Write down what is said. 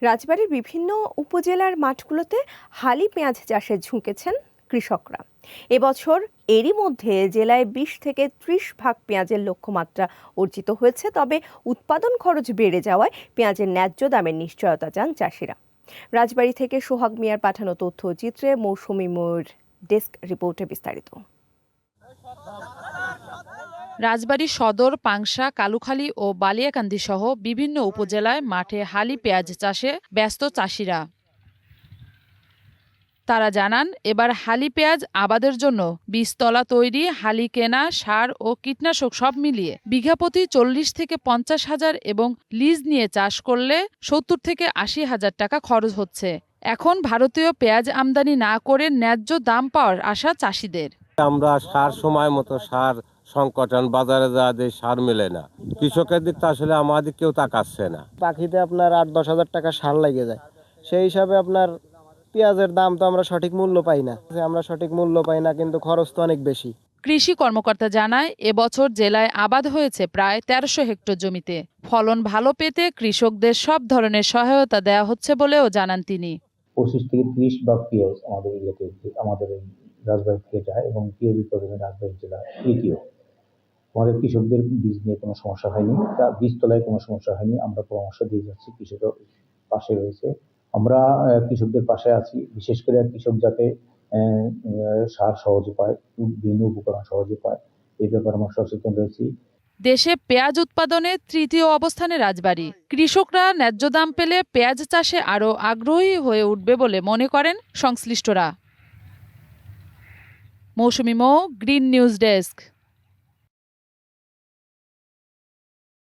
রাজবাড়ীর বিভিন্ন উপজেলার মাঠগুলোতে হালি পেঁয়াজ চাষে ঝুঁকেছেন কৃষকরা। এবছর এরই মধ্যে জেলায় 20 থেকে 30 ভাগ পেঁয়াজের লক্ষ্যমাত্রা অর্জিত হয়েছে। তবে উৎপাদন খরচ বেড়ে যাওয়ায় পেঁয়াজের ন্যায্য দামের নিশ্চয়তা চান চাষিরা। রাজবাড়ী থেকে সোহাগ মিয়ার পাঠানো তথ্য চিত্রে মৌসুমী ময়ূর ডেস্ক রিপোর্টে বিস্তারিত। রাজবাড়ী সদর, পাংশা, কালুখালী ও বালিয়াকান্দি সহ বিভিন্ন উপজেলায় মাঠে হালি পেঁয়াজ চাষে ব্যস্ত চাষিরা। তারা জানান, এবার হালি পেঁয়াজ আবাদের জন্য বীজতলা তৈরি, হালি কেনা, সার ও কীটনাশক সব মিলিয়ে বিঘাপ্রতি 40 থেকে 50 হাজার এবং লিজ নিয়ে চাষ করলে 70 থেকে 80 হাজার টাকা খরচ হচ্ছে। এখন ভারতীয় পেঁয়াজ আমদানি না করে ন্যায্য দাম পাওয়ার আশা চাষিদের। আমরা সার সময় মতো সার সংকটন, বাজারে যা দিয়ে সার মেলে না, কৃষকের দিক তো আসলে আমাদের কেউ তাকাচ্ছে না। পাখিতে আপনার 8-10 হাজার টাকা সার লেগে যায়, সেই হিসাবে আপনার পেঁয়াজের দাম তো আমরা সঠিক মূল্য পাই না, কিন্তু খরচ তো অনেক বেশি। কৃষি কর্মকর্তা জানায়, এবছর জেলায় আবাদ হয়েছে প্রায় 1300 হেক্টর জমিতে। ফলন ভালো পেতে কৃষকদের সব ধরনের সহায়তা দেওয়া হচ্ছে বলেও জানান তিনি। 25 থেকে 30 ভাগ পেঁয়াজ আমাদের রাজবাড়ী থেকে যায় এবং পেঁয়াজ উৎপাদনে রাজবাড়ী জেলা তৃতীয়। আমাদের কৃষকদের বীজ নিয়ে কোনো সমস্যা হয়নি, বীজ তোলায় কোনো সমস্যা হয়নি। আমরা পরামর্শ দিয়ে যাচ্ছি, কৃষকের পাশে রয়েছে। আমরা কৃষকদের পাশে আছি, বিশেষ করে কৃষক যাতে সার সহজে পায়, বিভিন্ন উপকরণ সহজে পায়, এই ব্যাপারে আমরা সচেতন রয়েছি। দেশে পেঁয়াজ উৎপাদনে তৃতীয় অবস্থানে রাজবাড়ী। কৃষকরা ন্যায্য দাম পেলে পেঁয়াজ চাষে আরও আগ্রহী হয়ে উঠবে বলে মনে করেন সংশ্লিষ্টরা। মৌসুমী মৌ, গ্রিন নিউজ ডেস্ক।